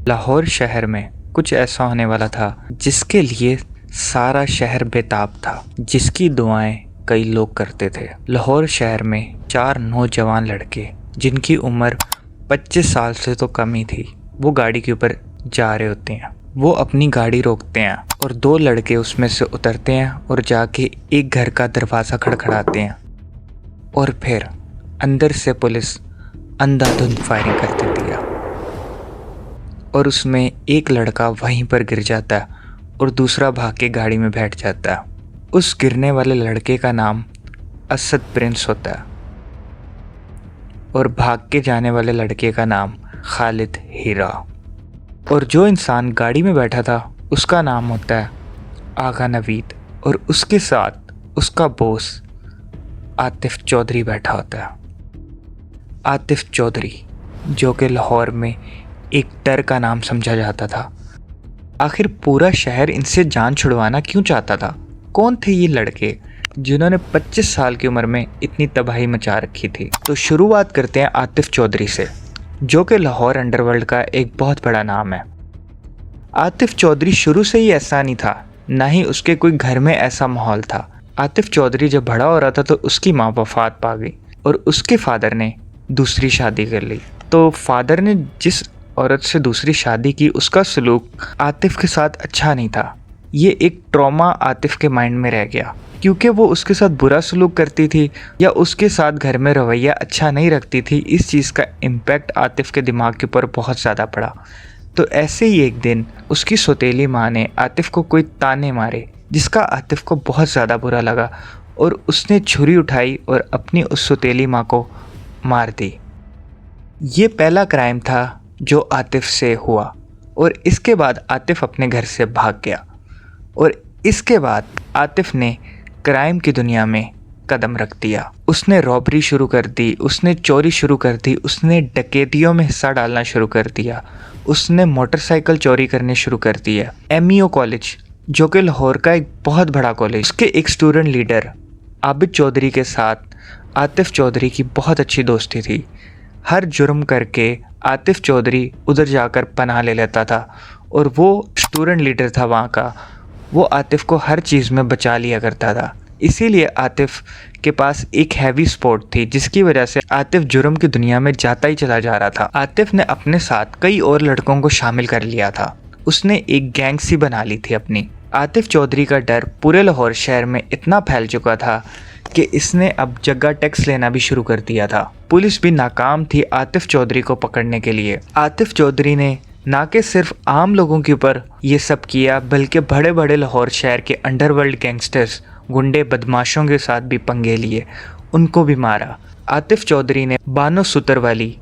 लाहौर शहर में कुछ ऐसा होने वाला था जिसके लिए सारा शहर बेताब था, जिसकी दुआएं कई लोग करते थे। लाहौर शहर में 4 नौजवान लड़के जिनकी उम्र 25 साल से तो कम ही थी, वो गाड़ी के ऊपर जा रहे होते हैं। वो अपनी गाड़ी रोकते हैं और 2 लड़के उसमें से उतरते हैं और जाके एक घर का दरवाज़ा खड़खड़ाते हैं और फिर अंदर से पुलिस अंधाधुंध फायरिंग कर देती है और उसमें एक लड़का वहीं पर गिर जाता है और दूसरा भाग के गाड़ी में बैठ जाता है। उस गिरने वाले लड़के का नाम असद प्रिंस होता है और भाग के जाने वाले लड़के का नाम खालिद हीरा। और जो इंसान गाड़ी में बैठा था उसका नाम होता है आगा नवीद और उसके साथ उसका बॉस आतिफ चौधरी बैठा होता है। आतिफ चौधरी जो कि लाहौर में एक डर का नाम समझा जाता था। आखिर पूरा शहर इनसे जान छुड़वाना क्यों चाहता था? कौन थे ये लड़के जिन्होंने 25 साल की उम्र में इतनी तबाही मचा रखी थी? तो शुरुआत करते हैं आतिफ चौधरी से, जो कि लाहौर अंडरवर्ल्ड का एक बहुत बड़ा नाम है। आतिफ चौधरी शुरू से ही ऐसा नहीं था, ना ही उसके कोई घर में ऐसा माहौल था। आतिफ चौधरी जब बड़ा हो रहा था तो उसकी माँ वफात पा गई और उसके फादर ने दूसरी शादी कर ली। तो फादर ने जिस औरत से दूसरी शादी की उसका सलूक आतिफ के साथ अच्छा नहीं था। ये एक ट्रॉमा आतिफ के माइंड में रह गया, क्योंकि वो उसके साथ बुरा सलूक करती थी या उसके साथ घर में रवैया अच्छा नहीं रखती थी। इस चीज़ का इम्पैक्ट आतिफ के दिमाग के ऊपर बहुत ज़्यादा पड़ा। तो ऐसे ही एक दिन उसकी सौतेली माँ ने आतिफ को कोई ताने मारे, जिसका आतिफ को बहुत ज़्यादा बुरा लगा और उसने छुरी उठाई और अपनी उस सौतेली माँ को मार दी। ये पहला क्राइम था जो आतिफ से हुआ और इसके बाद आतिफ अपने घर से भाग गया और इसके बाद आतिफ ने क्राइम की दुनिया में कदम रख दिया। उसने रॉबरी शुरू कर दी, उसने चोरी शुरू कर दी, उसने डकैतियों में हिस्सा डालना शुरू कर दिया, उसने मोटरसाइकिल चोरी करने शुरू कर दिया। MEO कॉलेज जो कि लाहौर का एक बहुत बड़ा कॉलेज, उसके एक स्टूडेंट लीडर आबिद चौधरी के साथ आतिफ चौधरी की बहुत अच्छी दोस्ती थी। हर जुर्म करके आतिफ चौधरी उधर जाकर पनाह ले लेता था और वो स्टूडेंट लीडर था वहाँ का, वो आतिफ को हर चीज़ में बचा लिया करता था। इसीलिए आतिफ के पास एक हैवी स्पोर्ट थी, जिसकी वजह से आतिफ जुर्म की दुनिया में जाता ही चला जा रहा था। आतिफ ने अपने साथ कई और लड़कों को शामिल कर लिया था, उसने एक गैंग सी बना ली थी अपनी। आतिफ चौधरी का डर पूरे लाहौर शहर में इतना फैल चुका था कि इसने अब जगह टैक्स लेना भी शुरू कर दिया था। पुलिस भी नाकाम थी आतिफ चौधरी को पकड़ने के लिए। आतिफ चौधरी ने ना कि सिर्फ आम लोगों के ऊपर ये सब किया, बल्कि बड़े बड़े लाहौर शहर के अंडरवर्ल्ड गैंगस्टर्स, गुंडे, बदमाशों के साथ भी पंगे लिए, उनको भी मारा। आतिफ चौधरी ने बानो सुतरवाली,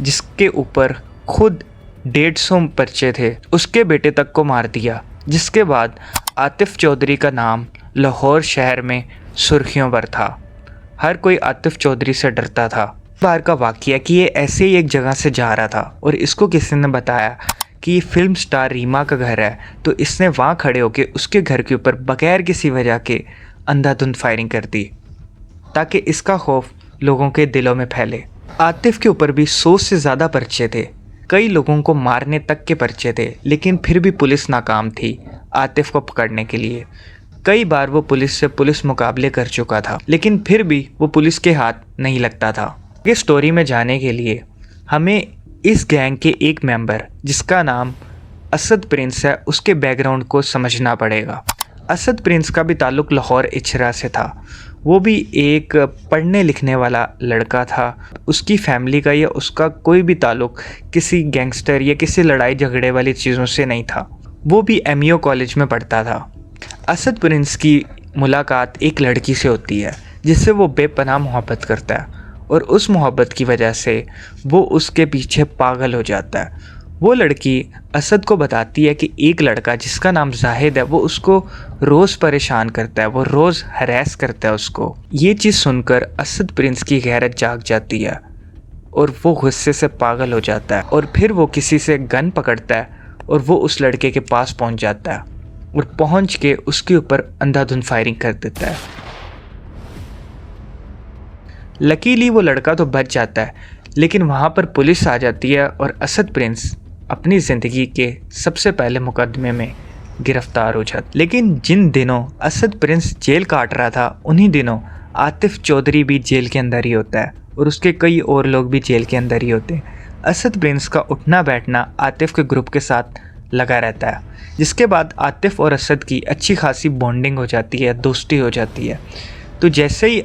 जिसके ऊपर खुद 150 पर्चे थे, उसके बेटे तक को मार दिया। जिसके बाद आतिफ चौधरी का नाम लाहौर शहर में सुर्खियों पर था। हर कोई आतिफ चौधरी से डरता था। बार का वाक़या कि ये ऐसे ही एक जगह से जा रहा था और इसको किसी ने बताया कि ये फिल्म स्टार रीमा का घर है, तो इसने वहाँ खड़े होकर उसके घर के ऊपर बगैर किसी वजह के अंधाधुंध फायरिंग कर दी ताकि इसका खौफ लोगों के दिलों में फैले। आतिफ के ऊपर भी 100 से ज़्यादा पर्चे थे, कई लोगों को मारने तक के पर्चे थे, लेकिन फिर भी पुलिस नाकाम थी आतिफ को पकड़ने के लिए। कई बार वो पुलिस से पुलिस मुकाबले कर चुका था, लेकिन फिर भी वो पुलिस के हाथ नहीं लगता था। इस स्टोरी में जाने के लिए हमें इस गैंग के एक मेंबर, जिसका नाम असद प्रिंस है, उसके बैकग्राउंड को समझना पड़ेगा। असद प्रिंस का भी ताल्लुक़ लाहौर इचरा से था। वो भी एक पढ़ने लिखने वाला लड़का था। उसकी फैमिली का या उसका कोई भी ताल्लुक़ किसी गैंगस्टर या किसी लड़ाई झगड़े वाली चीज़ों से नहीं था। वो भी MEO कॉलेज में पढ़ता था। असद प्रिंस की मुलाकात एक लड़की से होती है जिससे वो बेपनाह मोहब्बत करता है और उस मोहब्बत की वजह से वो उसके पीछे पागल हो जाता है। वो लड़की असद को बताती है कि एक लड़का जिसका नाम जाहिद है वो उसको रोज़ परेशान करता है, वो रोज़ हरास करता है उसको। ये चीज़ सुनकर असद प्रिंस की गैरत जाग जाती है और वो गुस्से से पागल हो जाता है और फिर वो किसी से गन पकड़ता है और वो उस लड़के के पास पहुंच जाता है और पहुंच के उसके ऊपर अंधाधुंध फायरिंग कर देता है। लकीली वो लड़का तो बच जाता है, लेकिन वहाँ पर पुलिस आ जाती है और असद प्रिंस अपनी ज़िंदगी के सबसे पहले मुकदमे में गिरफ्तार हो जाता। लेकिन जिन दिनों असद प्रिंस जेल काट रहा था उन्हीं दिनों आतिफ चौधरी भी जेल के अंदर ही होता है और उसके कई और लोग भी जेल के अंदर ही होते हैं। असद प्रिंस का उठना बैठना आतिफ के ग्रुप के साथ लगा रहता है, जिसके बाद आतिफ और असद की अच्छी खासी बॉन्डिंग हो जाती है, दोस्ती हो जाती है। तो जैसे ही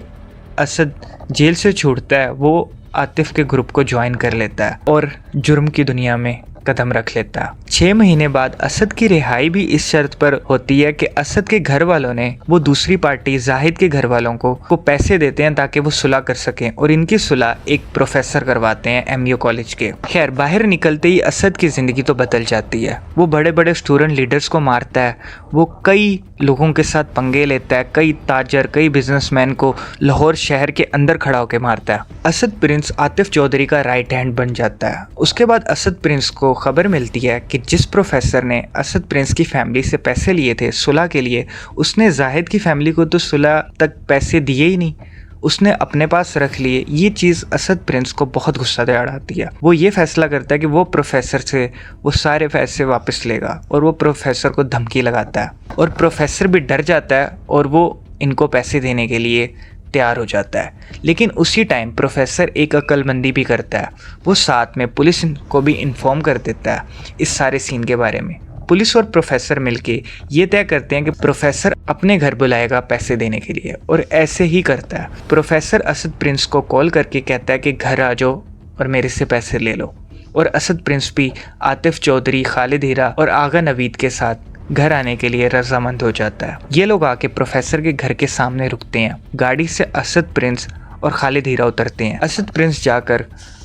असद जेल से छूटता है वो आतिफ के ग्रुप को ज्वाइन कर लेता है और जुर्म की दुनिया में कदम रख लेता है। 6 महीने बाद असद की रिहाई भी इस शर्त पर होती है कि असद के घर वालों ने वो दूसरी पार्टी जाहिद के घर वालों को पैसे देते हैं ताकि वो सुलह कर सकें और इनकी सुलह एक प्रोफेसर करवाते हैं एमयू कॉलेज के। खैर, बाहर निकलते ही असद की जिंदगी तो बदल जाती है। वो बड़े बड़े स्टूडेंट लीडर्स को मारता है, वो कई लोगों के साथ पंगे लेता है, कई ताजर कई बिजनेसमैन को लाहौर शहर के अंदर खड़ा होकर मारता है। असद प्रिंस आतिफ चौधरी का राइट हैंड बन जाता है। उसके बाद असद प्रिंस को खबर मिलती है कि जिस प्रोफेसर ने असद प्रिंस की फैमिली से पैसे लिए थे सुलह के लिए, उसने जाहिद की फैमिली को तो सुलह तक पैसे दिए ही नहीं, उसने अपने पास रख लिए। ये चीज़ असद प्रिंस को बहुत गुस्सा दिलाती है। वो ये फैसला करता है कि वो प्रोफेसर से वो सारे पैसे वापस लेगा और वो प्रोफेसर को धमकी लगाता है और प्रोफेसर भी डर जाता है और वो इनको पैसे देने के लिए तैयार हो जाता है। लेकिन उसी टाइम प्रोफेसर एक अक्लमंदी भी करता है, वो साथ में पुलिस को भी इन्फॉर्म कर देता है इस सारे सीन के बारे में। पुलिस और प्रोफेसर मिलके ये तय करते हैं कि प्रोफेसर अपने घर बुलाएगा पैसे देने के लिए और ऐसे ही करता है। प्रोफेसर असद प्रिंस को कॉल करके कहता है कि घर आ जाओ और मेरे से पैसे ले लो और असद प्रिंस भी आतिफ चौधरी, खालिद हीरा और आगा नवीद के साथ घर आने के लिए रजामंद हो जाता है। ये लोग आके प्रोफेसर के घर के सामने रुकते हैं। गाड़ी से असद प्रिंस और खालिद हीरा उतरते हैं। असद प्रिंस जाकर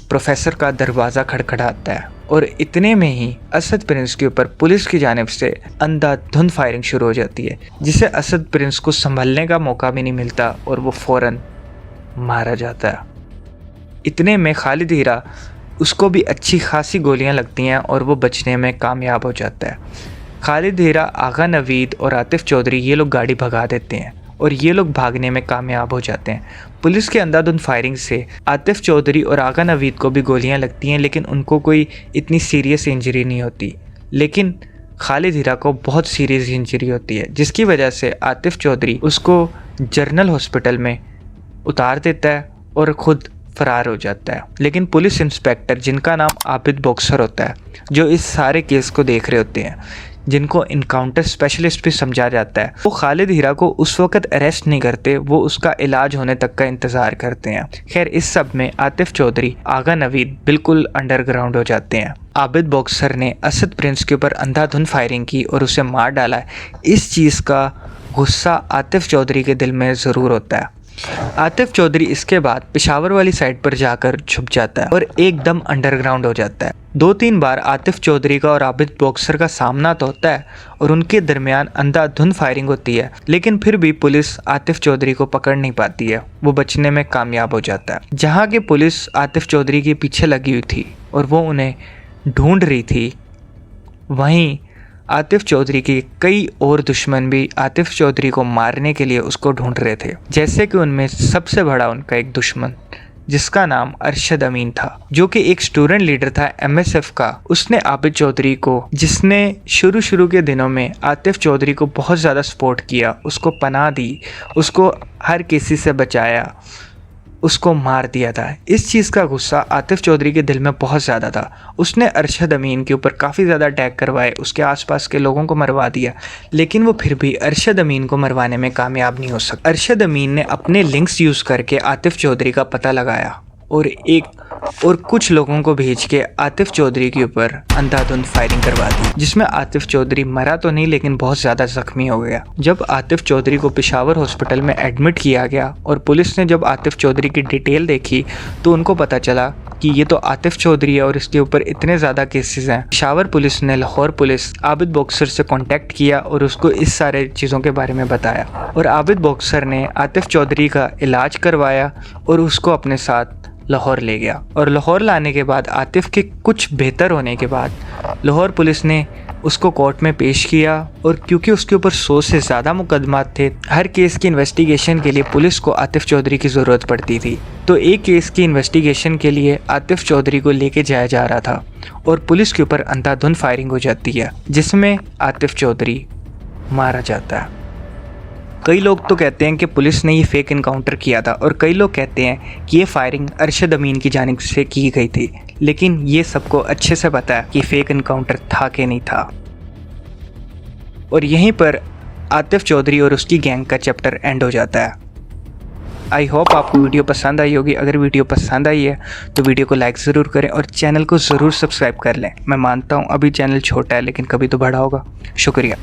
प्रोफेसर का दरवाज़ा खड़खड़ाता है और इतने में ही असद प्रिंस के ऊपर पुलिस की जानिब से अंधाधुंध फायरिंग शुरू हो जाती है, जिसे असद प्रिंस को संभलने का मौका भी नहीं मिलता और वो फ़ौरन मारा जाता है। इतने में खालिद हीरा, उसको भी अच्छी खासी गोलियां लगती हैं और वो बचने में कामयाब हो जाता है। खालिद हीरा, आगा नवीद और आतिफ चौधरी ये लोग गाड़ी भगा देते हैं और ये लोग भागने में कामयाब हो जाते हैं। पुलिस के अंधाधुंध फायरिंग से आतिफ चौधरी और आगा नवीद को भी गोलियां लगती हैं, लेकिन उनको कोई इतनी सीरियस इंजरी नहीं होती। लेकिन खालिद हीरा को बहुत सीरियस इंजरी होती है, जिसकी वजह से आतिफ चौधरी उसको जनरल हॉस्पिटल में उतार देता है और ख़ुद फरार हो जाता है। लेकिन पुलिस इंस्पेक्टर, जिनका नाम आबिद बॉक्सर होता है, जो इस सारे केस को देख रहे होते हैं, जिनको इनकाउंटर स्पेशलिस्ट भी समझा जाता है, वो खालिद हीरा को उस वक्त अरेस्ट नहीं करते, वो उसका इलाज होने तक का इंतज़ार करते हैं। खैर, इस सब में आतिफ चौधरी, आगा नवीद बिल्कुल अंडरग्राउंड हो जाते हैं। आबिद बॉक्सर ने असद प्रिंस के ऊपर अंधाधुंध फायरिंग की और उसे मार डाला है। इस चीज़ का गुस्सा आतिफ चौधरी के दिल में ज़रूर होता है। आतिफ चौधरी इसके बाद पेशावर वाली साइड पर जाकर छुप जाता है और एकदम अंडरग्राउंड हो जाता है। 2-3 बार आतिफ चौधरी का और आबिद बॉक्सर का सामना तो होता है और उनके दरमियान अंधाधुंध फायरिंग होती है, लेकिन फिर भी पुलिस आतिफ चौधरी को पकड़ नहीं पाती है, वो बचने में कामयाब हो जाता है। जहाँ की पुलिस आतिफ चौधरी के पीछे लगी हुई थी और वो उन्हें ढूंढ रही थी, वहीं आतिफ चौधरी के कई और दुश्मन भी आतिफ चौधरी को मारने के लिए उसको ढूंढ रहे थे। जैसे कि उनमें सबसे बड़ा उनका एक दुश्मन, जिसका नाम अरशद अमीन था, जो कि एक स्टूडेंट लीडर था MSF का। उसने आबिद चौधरी को, जिसने शुरू के दिनों में आतिफ चौधरी को बहुत ज़्यादा सपोर्ट किया, उसको पनाह दी, उसको हर किसी से बचाया, उसको मार दिया था। इस चीज़ का गुस्सा आतिफ चौधरी के दिल में बहुत ज़्यादा था। उसने अरशद अमीन के ऊपर काफ़ी ज़्यादा अटैक करवाए, उसके आसपास के लोगों को मरवा दिया, लेकिन वो फिर भी अरशद अमीन को मरवाने में कामयाब नहीं हो सका। अरशद अमीन ने अपने लिंक्स यूज़ करके आतिफ चौधरी का पता लगाया और कुछ लोगों को भेज के आतिफ चौधरी के ऊपर अंधाधुंध फायरिंग करवा दी, जिसमें आतिफ चौधरी मरा तो नहीं, लेकिन बहुत ज़्यादा ज़ख्मी हो गया। जब आतिफ चौधरी को पेशावर हॉस्पिटल में एडमिट किया गया और पुलिस ने जब आतिफ चौधरी की डिटेल देखी तो उनको पता चला कि ये तो आतिफ चौधरी है और इसके ऊपर इतने ज़्यादा केसेस हैं। पेशावर पुलिस ने लाहौर पुलिस आबिद बॉक्सर से कॉन्टैक्ट किया और उसको इस सारे चीज़ों के बारे में बताया और आबिद बॉक्सर ने आतिफ चौधरी का इलाज करवाया और उसको अपने साथ लाहौर ले गया। और लाहौर लाने के बाद आतिफ के कुछ बेहतर होने के बाद लाहौर पुलिस ने उसको कोर्ट में पेश किया और क्योंकि उसके ऊपर 100 से ज़्यादा मुकदमात थे, हर केस की इन्वेस्टिगेशन के लिए पुलिस को आतिफ चौधरी की ज़रूरत पड़ती थी। तो एक केस की इन्वेस्टिगेशन के लिए आतिफ चौधरी को लेके जाया जा रहा था और पुलिस के ऊपर अंधाधुंध फायरिंग हो जाती है, जिसमें आतिफ चौधरी मारा जाता है। कई लोग तो कहते हैं कि पुलिस ने ये फेक इनकाउंटर किया था और कई लोग कहते हैं कि ये फायरिंग अरशद अमीन की जानिब से की गई थी, लेकिन ये सबको अच्छे से पता है कि फेक इनकाउंटर था कि नहीं था। और यहीं पर आतिफ चौधरी और उसकी गैंग का चैप्टर एंड हो जाता है। आई होप आपको वीडियो पसंद आई होगी। अगर वीडियो पसंद आई है तो वीडियो को लाइक ज़रूर करें और चैनल को ज़रूर सब्सक्राइब कर लें। मैं मानता हूँ अभी चैनल छोटा है, लेकिन कभी तो बड़ा होगा। शुक्रिया।